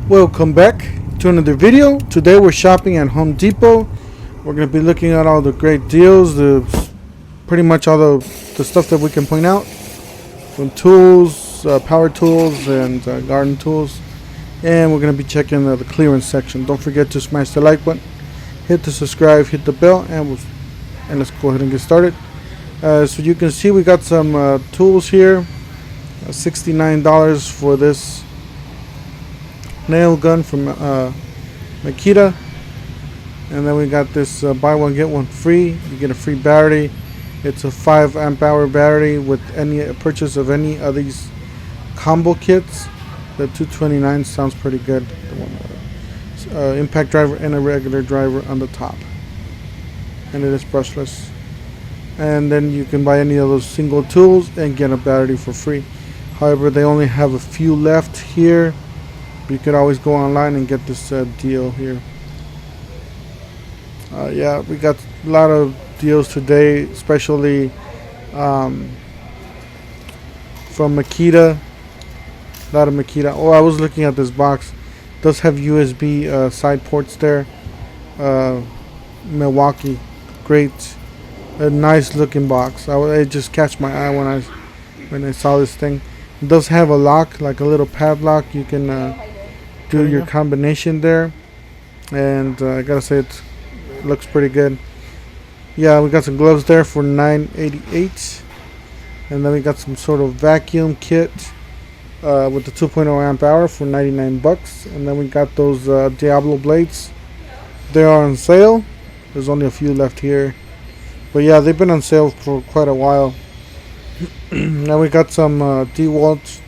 Welcome back to another video. Today we're shopping at Home Depot. We're going to be looking at all the great deals, pretty much all the stuff that we can point out, from tools, power tools, and garden tools. And we're going to be checking the clearance section. Don't forget to smash the like button, hit the subscribe, hit the bell, and let's go ahead and get started. So you can see we got some tools here. $69 for this nail gun from Makita, and then we got this buy one get one free. You get a free battery. It's a 5 amp hour battery with any purchase of any of these combo kits. The 229 sounds pretty good. The one, impact driver and a regular driver on the top, and it is brushless. And then you can buy any of those single tools and get a battery for free. However, they only have a few left here. You could always go online and get this deal here. Yeah, we got a lot of deals today, especially from Makita. A lot of Makita. Oh, I was looking at this box. It does have USB side ports there. Milwaukee, great, a nice looking box. It just catch my eye when I saw this thing. It does have a lock, like a little padlock. You can do your combination there, and I gotta say it looks pretty good. Yeah, we got some gloves there for $9.88, and then we got some sort of vacuum kit with the 2.0 amp hour for $99, and then we got those Diablo blades. They are on sale. There's only a few left here, but yeah, they've been on sale for quite a while. Now we got some DeWalt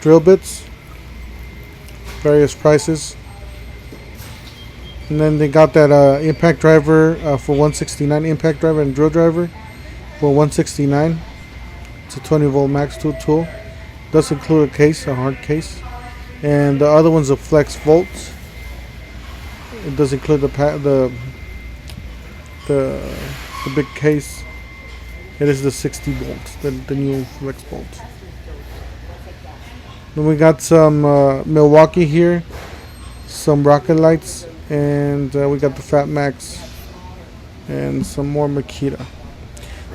drill bits, various prices, and then they got that impact driver for $169. Impact driver and drill driver for $169. It's a 20 volt max tool. Does include a case, a hard case, and the other one's a flex volt. It does include the big case. It is the 60 volts, the new flex bolt. Then we got some Milwaukee here, some rocket lights, and we got the Fat Max, and some more Makita.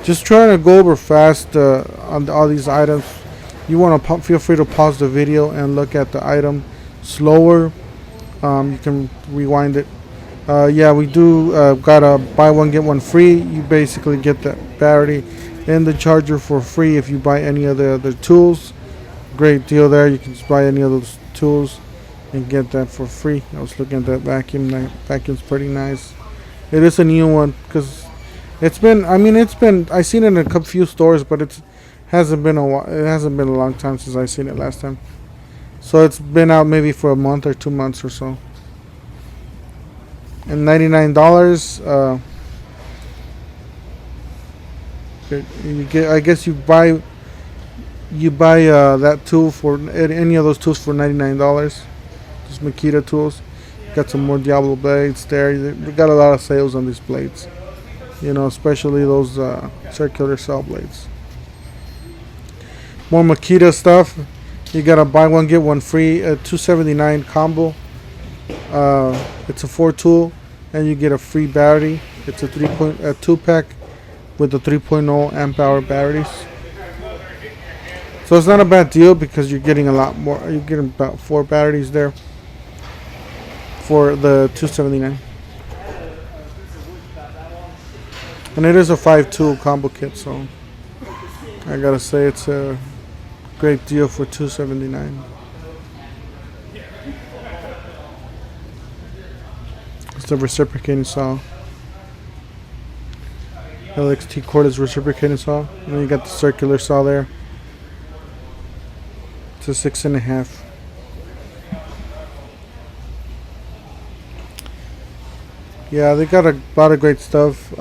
Just trying to go over fast on all these items. You want to feel free to pause the video and look at the item slower. You can rewind it. Yeah, we do got a buy one get one free. You basically get the battery and the charger for free if you buy any of the other tools. Great deal there. You can just buy any of those tools and get that for free. I was looking at that vacuum. That vacuum's pretty nice. It is a new one because it's been. I seen it in a few stores, but it hasn't been a while. It hasn't been a long time since I seen it last time. So it's been out maybe for a month or 2 months or so. And $99. You get. I guess you buy that tool for any of those tools for $99. Those Makita tools. Got some more Diablo blades there. We got a lot of sales on these blades. You know, especially those circular saw blades. More Makita stuff. You got a buy one get one free. A $279 combo. It's a 4 tool, and you get a free battery. It's a 2 pack with the 3.0 amp hour batteries. So it's not a bad deal because you're getting a lot more. You're getting about 4 batteries there for the $279. And it is a 5 tool combo kit, so I gotta say it's a great deal for $279. It's the reciprocating saw. LXT cordless reciprocating saw. And then you got the circular saw there. It's a 6.5. Yeah, they got a lot of great stuff.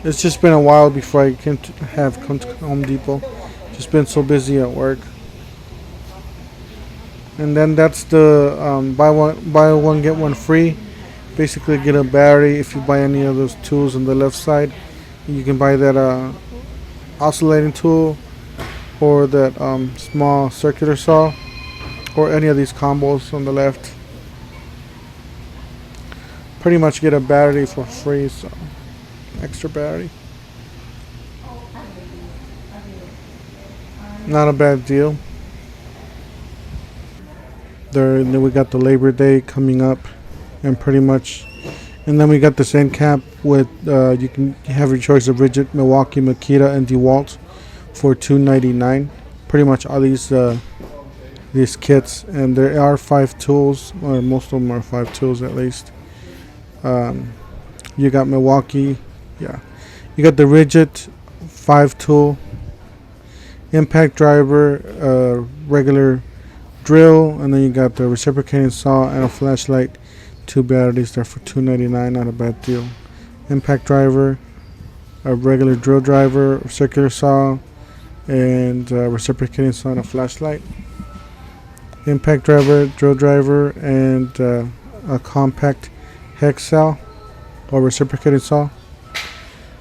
It's just been a while before I come to Home Depot. Just been so busy at work. And then that's the buy one get one free. Basically get a battery if you buy any of those tools on the left side. You can buy that oscillating tool or that small circular saw. or any of these combos on the left. Pretty much get a battery for free, so extra battery. Not a bad deal. There, and then we got the Labor Day coming up, and pretty much, and then we got this end cap with you can have your choice of rigid, Milwaukee, Makita, and DeWalt for $2.99. Pretty much all these kits, and there are 5 tools, or most of them are 5 tools at least. You got Milwaukee, yeah. You got the rigid 5 tool, impact driver, regular drill, and then you got the reciprocating saw and a flashlight. 2 batteries there for $2.99. Not a bad deal. Impact driver, a regular drill driver, a circular saw, and reciprocating saw and a flashlight. Impact driver, drill driver, and a compact hex saw or reciprocating saw.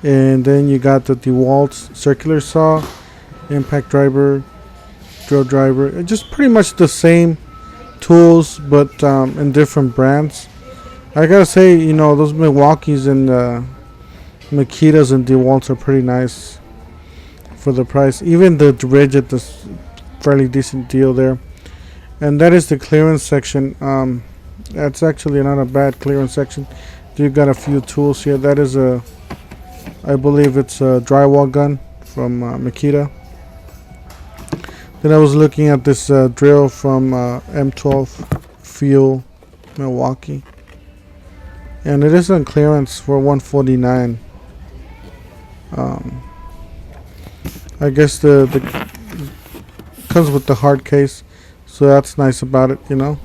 And then you got the DeWalt circular saw, impact driver, drill driver. Just pretty much the same tools, but in different brands. I gotta say, you know, those Milwaukees and Makitas and DeWalts are pretty nice for the price. Even the rigid is fairly decent deal there. And that is the clearance section. That's actually not a bad clearance section. You got a few tools here. That is I believe it's a drywall gun from Makita. Then I was looking at this drill from M12 Fuel Milwaukee, and it is on clearance for $149. I guess the comes with the hard case, so that's nice about it, you know.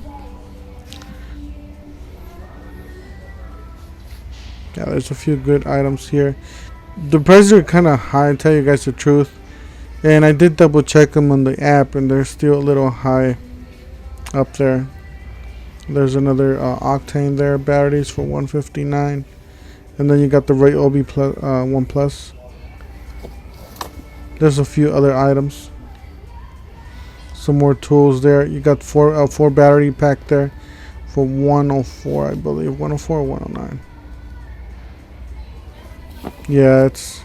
Yeah, there's a few good items here. The prices are kind of high, to tell you guys the truth. And I did double check them on the app, and they're still a little high up there. There's another octane there, batteries for $159. And then you got the Joby plus, 1 Plus. There's a few other items. Some more tools there. You got 4 battery pack there for $104, I believe. $104 or $109. Yeah, it's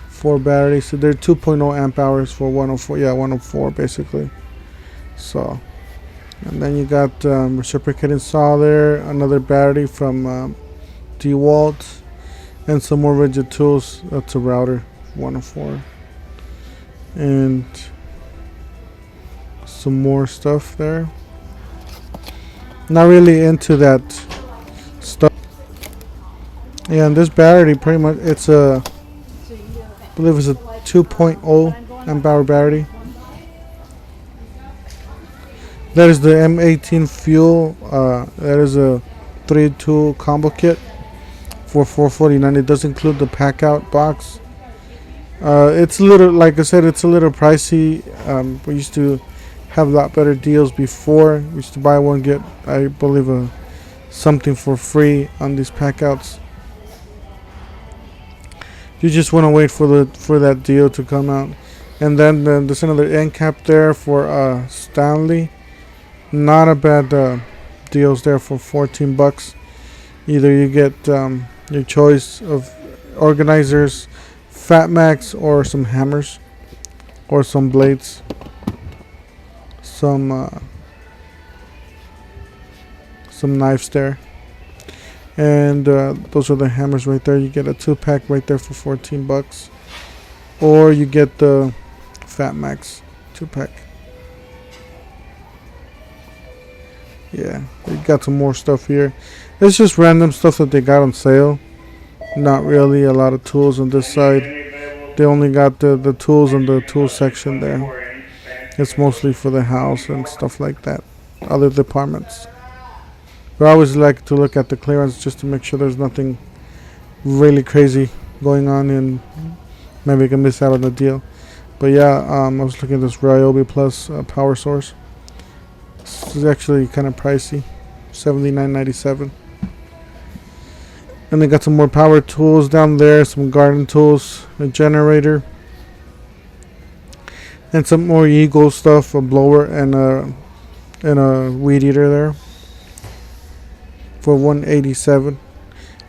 4 batteries, so they're 2.0 amp hours for 104. Yeah, 104 basically. So, and then you got reciprocating saw there, another battery from DeWalt, and some more rigid tools. That's a router, 104, and some more stuff there. Not really into that stuff. Yeah, and this battery pretty much, it's a, I believe it's a 2.0 amp hour battery. That is the M18 Fuel. That is a 3-tool combo kit for $449. It does include the pack out box. It's a little, like I said, it's a little pricey. We used to have a lot better deals before. We used to buy one, get, I believe, something for free on these pack outs. You just want to wait for that deal to come out. And then there's another end cap there for Stanley. Not a bad deals there for $14. Either you get your choice of organizers, Fat Max, or some hammers, or some blades, some knives there. And those are the hammers right there. You get a 2-pack right there for $14, or you get the Fat Max 2-pack. Yeah, they got some more stuff here. It's just random stuff that they got on sale. Not really a lot of tools on this side. They only got the tools in the tool section there. It's mostly for the house and stuff like that. Other departments. But I always like to look at the clearance just to make sure there's nothing really crazy going on, and maybe I can miss out on the deal. But yeah, I was looking at this Joby Plus power source. This is actually kind of pricey, $79.97. And they got some more power tools down there, some garden tools, a generator. And some more Eagle stuff, a blower and a weed eater there for 187.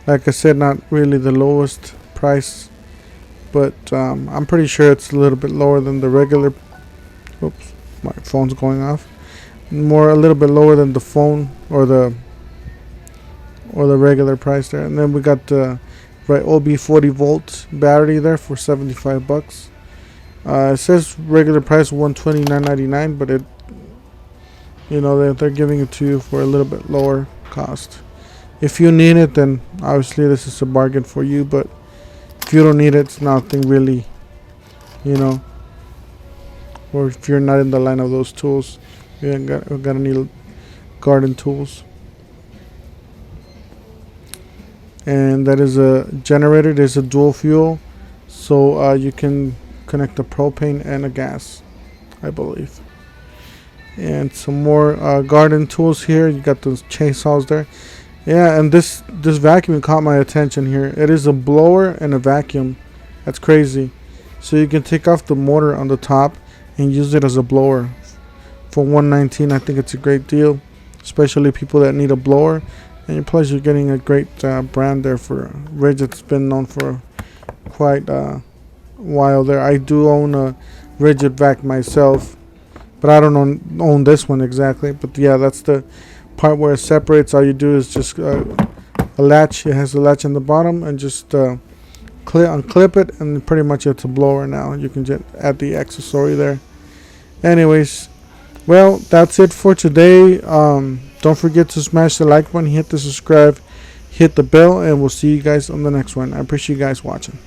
Like I said, not really the lowest price, but I'm pretty sure it's a little bit lower than the regular. Oops, my phone's going off. A little bit lower than the phone or the regular price there. And then we got the Ryobi 40 volt battery there for 75 bucks. It says regular price $129.99, but it, you know, they're giving it to you for a little bit lower cost. If you need it, then obviously this is a bargain for you, but if you don't need it, it's nothing really, you know. Or if you're not in the line of those tools, you ain't gotta need garden tools. And that is a generator. There's a dual fuel, so you can connect a propane and a gas, I believe. And some more garden tools here. You got those chainsaws there. Yeah, and this vacuum caught my attention here. It is a blower and a vacuum. That's crazy. So you can take off the motor on the top and use it as a blower for $119. I think it's a great deal, especially people that need a blower. And plus you're getting a great brand there for Ridge that's been known for quite a while there. I do own a Rigid Vac myself, but I don't own this one exactly. But yeah, that's the part where it separates. All you do is just a latch. It has a latch on the bottom, and just unclip it, and pretty much it's a blower now. You can just add the accessory there. Anyways, well, that's it for today. Don't forget to smash the like button, hit the subscribe, hit the bell, and we'll see you guys on the next one. I appreciate you guys watching.